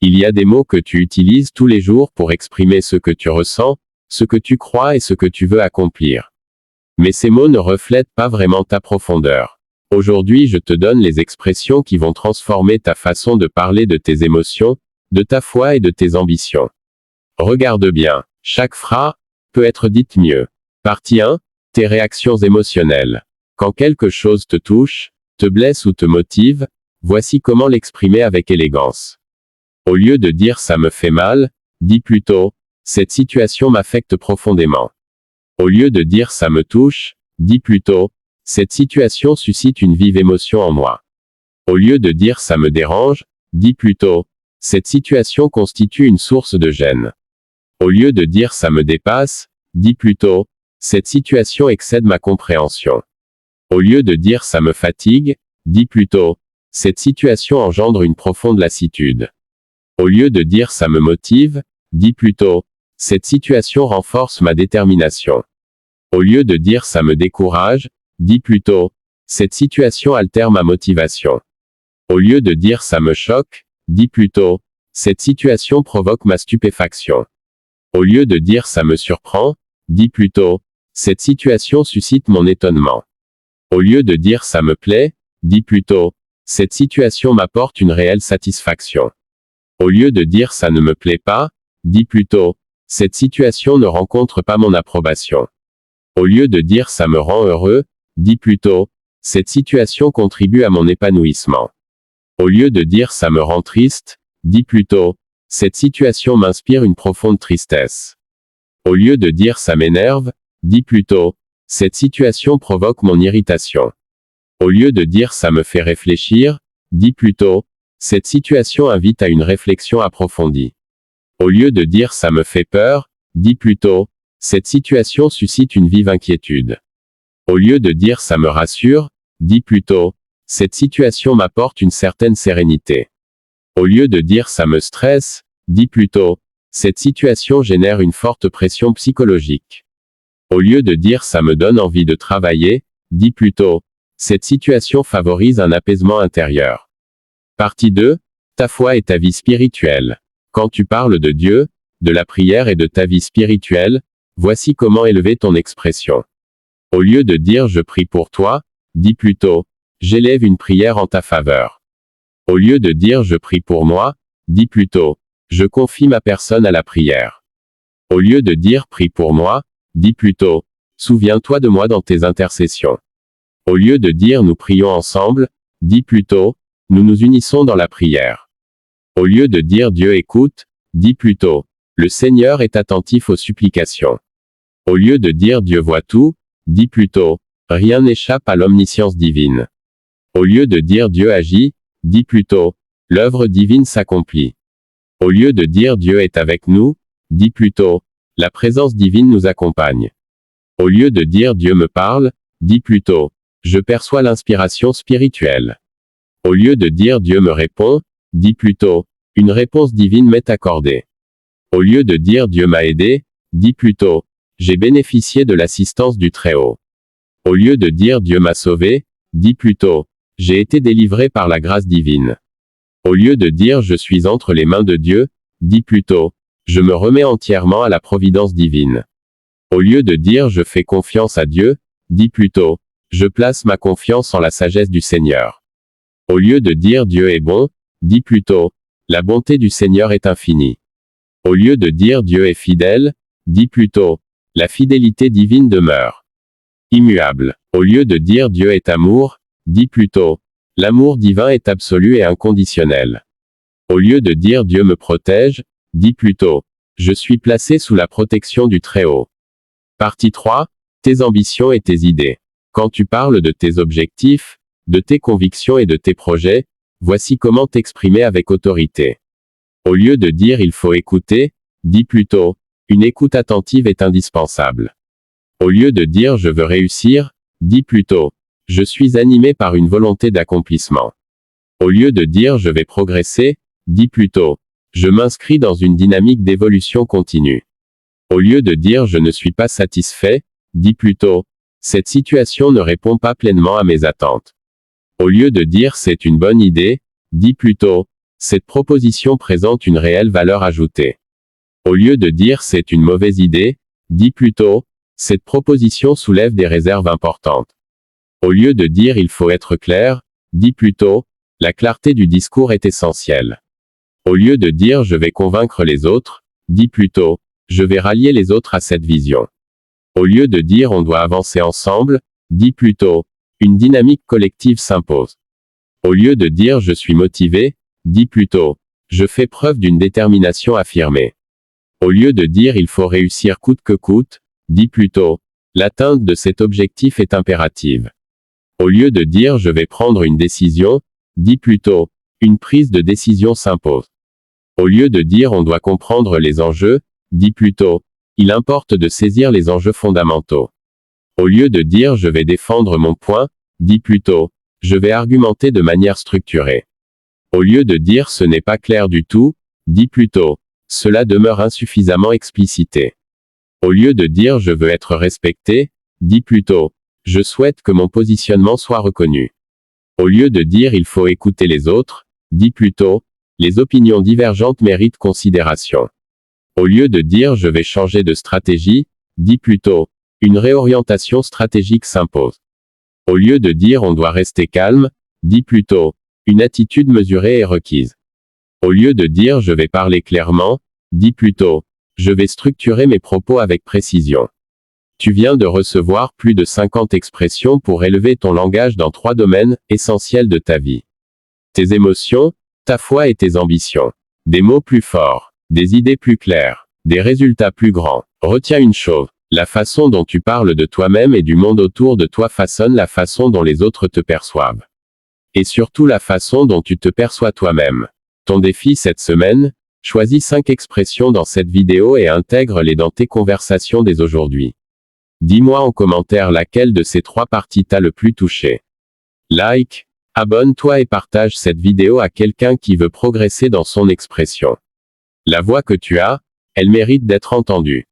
Il y a des mots que tu utilises tous les jours pour exprimer ce que tu ressens, ce que tu crois et ce que tu veux accomplir. Mais ces mots ne reflètent pas vraiment ta profondeur. Aujourd'hui, je te donne les expressions qui vont transformer ta façon de parler de tes émotions, de ta foi et de tes ambitions. Regarde bien. Chaque phrase peut être dite mieux. Partie 1. Tes réactions émotionnelles. Quand quelque chose te touche, te blesse ou te motive, voici comment l'exprimer avec élégance. Au lieu de dire ça me fait mal, dis plutôt cette situation m'affecte profondément. Au lieu de dire ça me touche, dis plutôt cette situation suscite une vive émotion en moi. Au lieu de dire ça me dérange, dis plutôt cette situation constitue une source de gêne. Au lieu de dire ça me dépasse, dis plutôt cette situation excède ma compréhension. Au lieu de dire ça me fatigue, dis plutôt cette situation engendre une profonde lassitude. Au lieu de dire ça me motive, dis plutôt cette situation renforce ma détermination. Au lieu de dire ça me décourage, dis plutôt cette situation altère ma motivation. Au lieu de dire ça me choque, dis plutôt cette situation provoque ma stupéfaction. Au lieu de dire ça me surprend, dis plutôt cette situation suscite mon étonnement. Au lieu de dire ça me plaît, dis plutôt cette situation m'apporte une réelle satisfaction. Au lieu de dire ça ne me plaît pas, dis plutôt cette situation ne rencontre pas mon approbation. Au lieu de dire ça me rend heureux, dis plutôt cette situation contribue à mon épanouissement. Au lieu de dire ça me rend triste, dis plutôt cette situation m'inspire une profonde tristesse. Au lieu de dire ça m'énerve, dis plutôt cette situation provoque mon irritation. Au lieu de dire ça me fait réfléchir, dis plutôt cette situation invite à une réflexion approfondie. Au lieu de dire ça me fait peur, dis plutôt cette situation suscite une vive inquiétude. Au lieu de dire ça me rassure, dis plutôt cette situation m'apporte une certaine sérénité. Au lieu de dire ça me stresse, dis plutôt cette situation génère une forte pression psychologique. Au lieu de dire ça me donne envie de travailler, dis plutôt cette situation favorise un apaisement intérieur. Partie 2. Ta foi et ta vie spirituelle. Quand tu parles de Dieu, de la prière et de ta vie spirituelle, voici comment élever ton expression. Au lieu de dire je prie pour toi, dis plutôt j'élève une prière en ta faveur. Au lieu de dire je prie pour moi, dis plutôt je confie ma personne à la prière. Au lieu de dire prie pour moi, dis plutôt souviens-toi de moi dans tes intercessions. Au lieu de dire nous prions ensemble, dis plutôt nous nous unissons dans la prière. Au lieu de dire Dieu écoute, dis plutôt le Seigneur est attentif aux supplications. Au lieu de dire Dieu voit tout, dis plutôt rien n'échappe à l'omniscience divine. Au lieu de dire Dieu agit, dis plutôt l'œuvre divine s'accomplit. Au lieu de dire Dieu est avec nous, dis plutôt la présence divine nous accompagne. Au lieu de dire Dieu me parle, dis plutôt je perçois l'inspiration spirituelle. Au lieu de dire Dieu me répond, dis plutôt une réponse divine m'est accordée. Au lieu de dire Dieu m'a aidé, dis plutôt j'ai bénéficié de l'assistance du Très-Haut. Au lieu de dire Dieu m'a sauvé, dis plutôt j'ai été délivré par la grâce divine. Au lieu de dire je suis entre les mains de Dieu, dis plutôt je me remets entièrement à la providence divine. Au lieu de dire je fais confiance à Dieu, dis plutôt je place ma confiance en la sagesse du Seigneur. Au lieu de dire Dieu est bon, dis plutôt la bonté du Seigneur est infinie. Au lieu de dire Dieu est fidèle, dis plutôt la fidélité divine demeure immuable. Au lieu de dire Dieu est amour, dis plutôt l'amour divin est absolu et inconditionnel. Au lieu de dire Dieu me protège, dis plutôt je suis placé sous la protection du Très-Haut. Partie 3. Tes ambitions et tes idées. Quand tu parles de tes objectifs, de tes convictions et de tes projets, voici comment t'exprimer avec autorité. Au lieu de dire il faut écouter, dis plutôt une écoute attentive est indispensable. Au lieu de dire je veux réussir, dis plutôt je suis animé par une volonté d'accomplissement. Au lieu de dire je vais progresser, dis plutôt je m'inscris dans une dynamique d'évolution continue. Au lieu de dire je ne suis pas satisfait, dis plutôt cette situation ne répond pas pleinement à mes attentes. Au lieu de dire c'est une bonne idée, dis plutôt Cette proposition présente une réelle valeur ajoutée. Au lieu de dire c'est une mauvaise idée, dis plutôt, cette proposition soulève des réserves importantes. Au lieu de dire il faut être clair, dis plutôt, la clarté du discours est essentielle. Au lieu de dire je vais convaincre les autres, dis plutôt, je vais rallier les autres à cette vision. Au lieu de dire on doit avancer ensemble, dis plutôt, une dynamique collective s'impose. Au lieu de dire je suis motivé, dis plutôt, je fais preuve d'une détermination affirmée. Au lieu de dire il faut réussir coûte que coûte, dis plutôt, l'atteinte de cet objectif est impérative. Au lieu de dire je vais prendre une décision, dis plutôt, une prise de décision s'impose. Au lieu de dire on doit comprendre les enjeux, dis plutôt, il importe de saisir les enjeux fondamentaux. Au lieu de dire je vais défendre mon point, dis plutôt, je vais argumenter de manière structurée. Au lieu de dire ce n'est pas clair du tout, dis plutôt, cela demeure insuffisamment explicité. Au lieu de dire je veux être respecté, dis plutôt, je souhaite que mon positionnement soit reconnu. Au lieu de dire il faut écouter les autres, dis plutôt, les opinions divergentes méritent considération. Au lieu de dire je vais changer de stratégie, dis plutôt, une réorientation stratégique s'impose. Au lieu de dire on doit rester calme, dis plutôt, une attitude mesurée est requise. Au lieu de dire je vais parler clairement, dis plutôt, je vais structurer mes propos avec précision. Tu viens de recevoir plus de 50 expressions pour élever ton langage dans 3 domaines essentiels de ta vie. Tes émotions, ta foi et tes ambitions. Des mots plus forts, des idées plus claires, des résultats plus grands. Retiens une chose, la façon dont tu parles de toi-même et du monde autour de toi façonne la façon dont les autres te perçoivent. Et surtout la façon dont tu te perçois toi-même. Ton défi cette semaine, choisis 5 expressions dans cette vidéo et intègre-les dans tes conversations dès aujourd'hui. Dis-moi en commentaire laquelle de ces 3 parties t'a le plus touché. Like, abonne-toi et partage cette vidéo à quelqu'un qui veut progresser dans son expression. La voix que tu as, elle mérite d'être entendue.